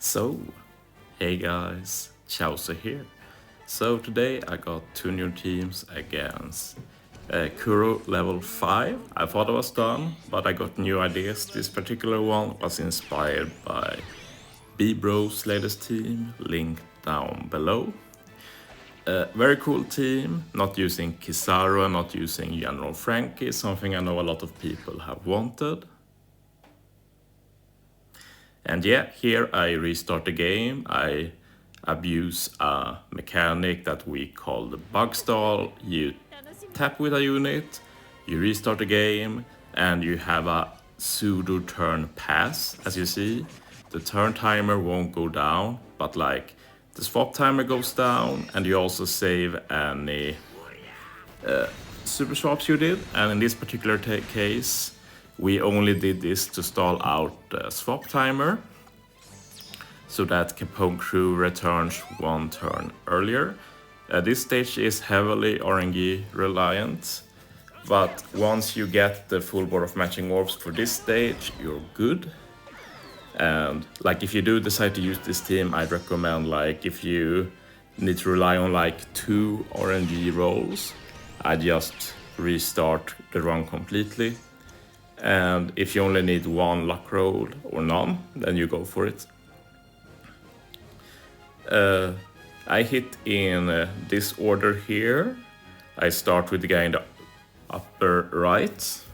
So, hey guys, Chauzu here. So today I got two new teams against Kuro level 5. I thought I was done, but I got new ideas. This particular one was inspired by B-Bro's latest team, link down below. Very cool team, not using Kizaru, not using General Franky, something I know a lot of people have wanted. And yeah, here I restart the game. I abuse a mechanic that we call the bug stall. You tap with a unit, you restart the game, and you have a pseudo turn pass. As you see, the turn timer won't go down, but like the swap timer goes down, and you also save any super swaps you did. And in this particular case, we only did this to stall out the swap timer so that Capone Crew returns one turn earlier. This stage is heavily RNG reliant, but once you get the full board of matching orbs for this stage, you're good. And like if you do decide to use this team, I'd recommend like if you need to rely on like 2 RNG rolls, I just restart the run completely. And if you only need 1 luck roll or none, then you go for it. I hit in this order here. I start with the guy in the upper right.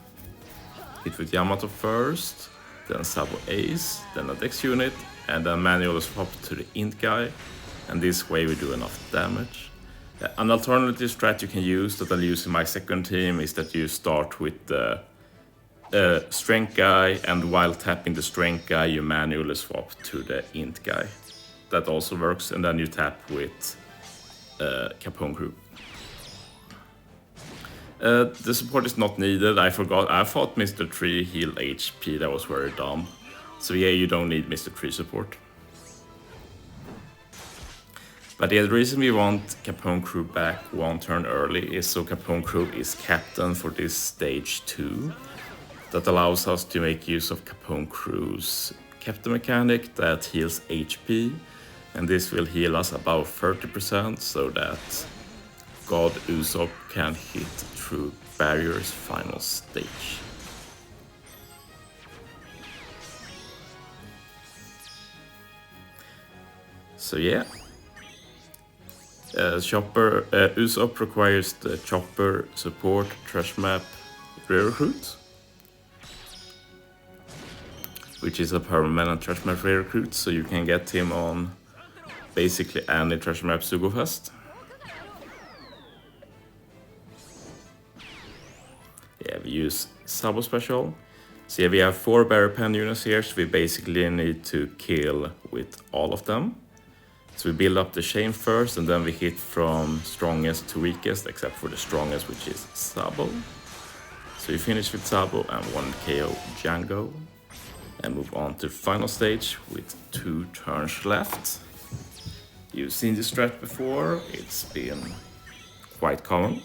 Hit with Yamato first, then Sabo Ace, then a Dex unit, and then manually swap to the Int guy. And this way we do enough damage. An alternative strat you can use that I'll use in my second team is that you start with the strength guy, and while tapping the strength guy you manually swap to the int guy. That also works, and then you tap with Capone Crew. The support is not needed. I forgot, I thought Mr. 3 healed HP, that was very dumb. So yeah, you don't need Mr. 3 support. But yeah, the reason we want Capone Crew back 1 turn early is so Capone Crew is captain for this stage 2. That allows us to make use of Capone Crew's captain mechanic that heals HP, and this will heal us about 30% so that God Usopp can hit through barrier's final stage. So yeah, Usopp requires the chopper support trash map recruit, which is a permanent trash map recruit, so you can get him on basically any trash map to go fast. Yeah, we use Sabo special. So yeah, we have 4 barrier pen units here, so we basically need to kill with all of them. So we build up the chain first, and then we hit from strongest to weakest, except for the strongest, which is Sabo. So you finish with Sabo and 1 KO Django, and move on to the final stage with 2 turns left. You've seen this strat before, it's been quite common.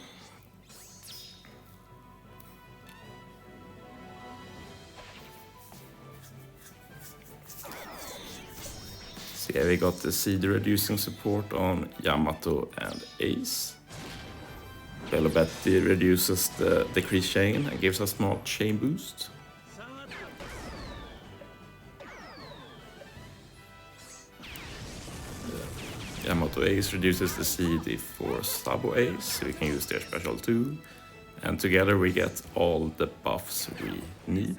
So yeah, we got the CD reducing support on Yamato and Ace. Bellobetti reduces the decrease chain and gives a small chain boost. Yamato Ace reduces the CD for Sabo Ace, so we can use their special too. And together we get all the buffs we need.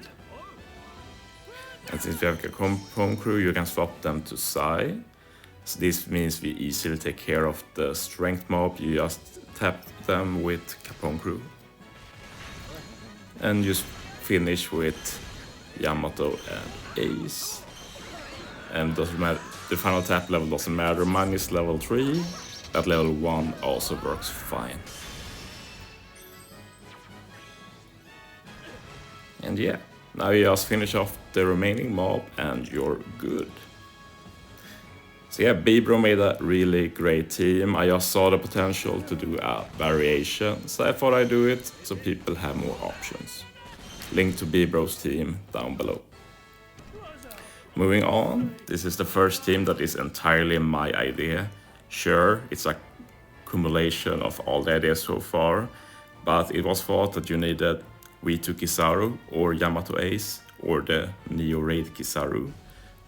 And since we have Capone Crew, you can swap them to Sai. So this means we easily take care of the strength mob, you just tap them with Capone Crew. And just finish with Yamato and Ace. And doesn't matter, the final tap level doesn't matter, mine is level 3, at level 1 also works fine. And yeah, now you just finish off the remaining mob and you're good. So yeah, B-Bro made a really great team. I just saw the potential to do a variation, so I thought I'd do it so people have more options. Link to B-Bro's team down below. Moving on, this is the first team that is entirely my idea. Sure, it's a accumulation of all the ideas so far, but it was thought that you needed V2 Kizaru or Yamato Ace or the Neo Raid Kizaru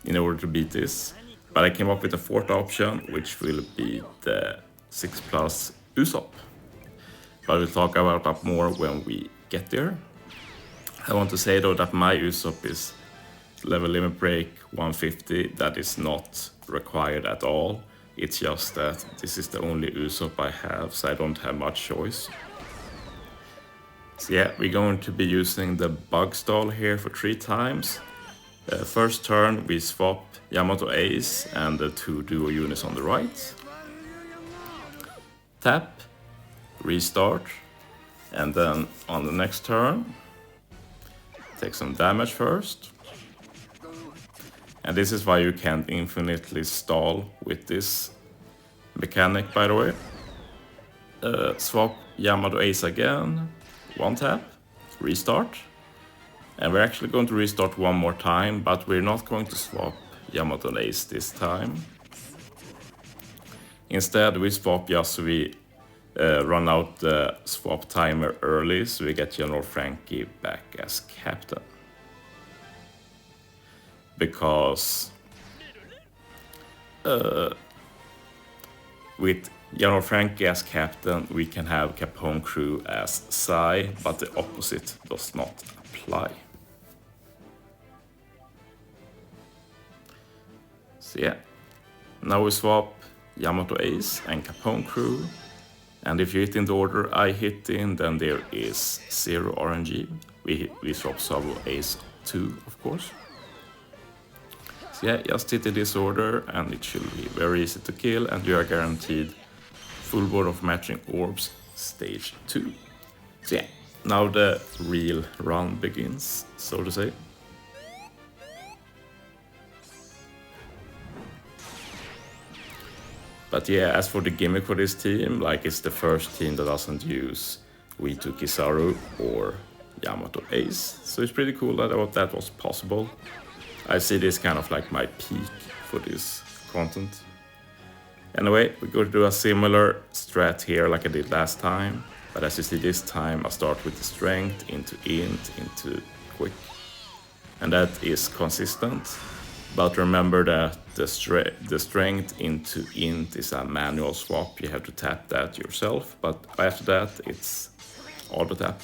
in order to beat this. But I came up with a fourth option, which will be the 6+ Usopp. But we'll talk about that more when we get there. I want to say though that my Usopp is level limit break 150. That is not required at all. It's just that this is the only Usopp I have, so I don't have much choice. So yeah, we're going to be using the bug stall here for 3 times. First turn we swap Yamato Ace and the 2 duo units on the right. Tap, restart, and then on the next turn take some damage first. And this is why you can't infinitely stall with this mechanic, by the way. Swap Yamato Ace again, 1 tap, restart. And we're actually going to restart one more time, but we're not going to swap Yamato Ace this time. Instead we swap just so we run out the swap timer early, so we get General Franky back as captain. Because with General Franky as captain, we can have Capone Crew as Sai, but the opposite does not apply. So yeah, now we swap Yamato Ace and Capone Crew, and if you hit in the order I hit in, then there is 0 RNG. We swap Sabo Ace 2, of course. So yeah, just hit in this order and it should be very easy to kill, and you are guaranteed full board of matching orbs, stage 2. So yeah, now the real run begins, so to say. But yeah, as for the gimmick for this team, like it's the first team that doesn't use V2 Kizaru or Yamato Ace, so it's pretty cool that was possible. I see this kind of like my peak for this content. Anyway, we're going to do a similar strat here like I did last time, but as you see this time I start with the strength into int into quick, and that is consistent. But remember that the strength into int is a manual swap, you have to tap that yourself, but after that it's auto tap.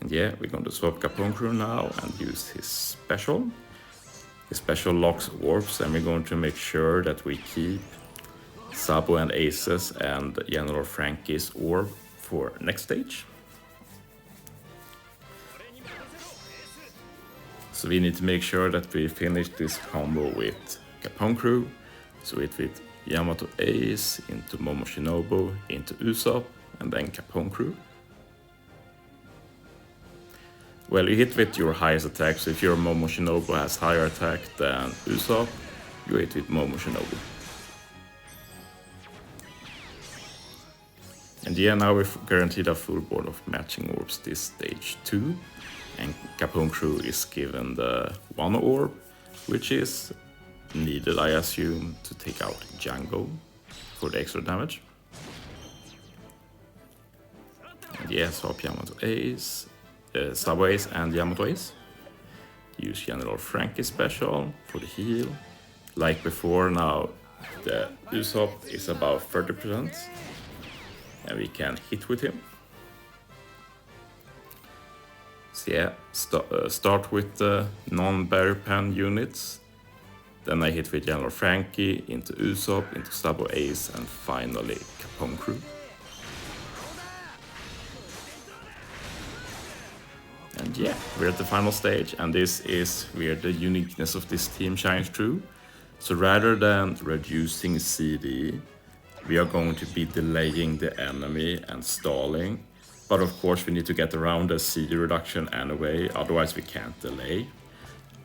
And yeah, we're going to swap Capone Crew now and use his special. His special locks orbs, and we're going to make sure that we keep Sabo and Aces and General Franky's orb for next stage. So we need to make sure that we finish this combo with Capone Crew. So it with Yamato Ace into Momo Shinobu into Usopp and then Capone Crew. Well, you hit with your highest attack, so if your Momo Shinobu has higher attack than Usopp, you hit with Momo Shinobu. And yeah, now we've guaranteed a full board of matching orbs this stage 2, and Capone Crew is given the 1 orb, which is needed, I assume, to take out Django for the extra damage. And yeah, swap Yamato Ace, Sabo Ace and Yamato Ace. Use General Franky special for the heal. Like before, now the Usopp is about 30%. And we can hit with him. So yeah, start with the non-barrier pen units. Then I hit with General Franky, into Usopp, into Sabo Ace, and finally Capone Crew. And yeah, we're at the final stage, and this is where the uniqueness of this team shines through. So rather than reducing CD, we are going to be delaying the enemy and stalling. But of course we need to get around the CD reduction anyway, otherwise we can't delay.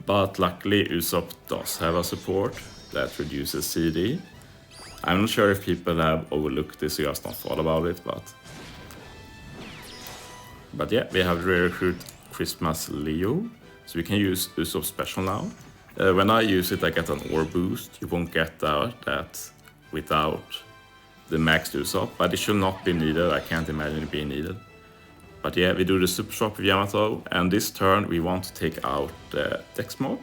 But luckily Usopp does have a support that reduces CD. I'm not sure if people have overlooked this or just not thought about it, but yeah, we have the recruit Christmas Leo, so we can use Usopp special now. When I use it, I get an ore boost. You won't get that without the maxed Usopp, but it should not be needed. I can't imagine it being needed. But yeah, we do the super swap with Yamato, and this turn we want to take out the Dex mob.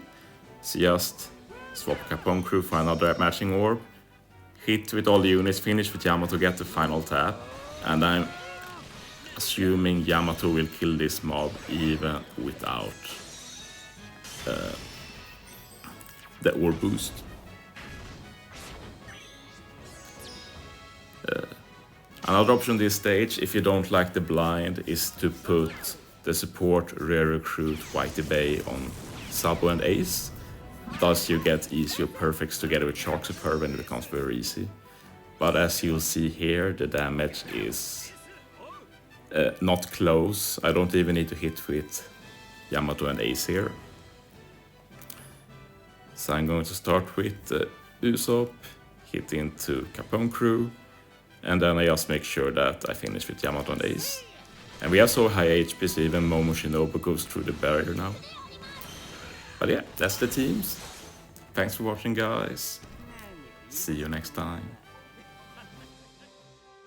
So just swap Capone Crew for another matching orb, hit with all the units, finish with Yamato, get the final tap, and I'm assuming Yamato will kill this mob even without the orb boost. Another option this stage, if you don't like the blind, is to put the support rare recruit Whitey Bay on Sabo and Ace. Thus you get easier perfects together with Shark Superb and it becomes very easy. But as you'll see here, the damage is not close. I don't even need to hit with Yamato and Ace here. So I'm going to start with Usopp, hit into Capone Crew, and then I just make sure that I finish with Yamato and Ace. And we have so high HP, so even Momo Shinobu goes through the barrier now. But yeah, that's the teams. Thanks for watching, guys. See you next time.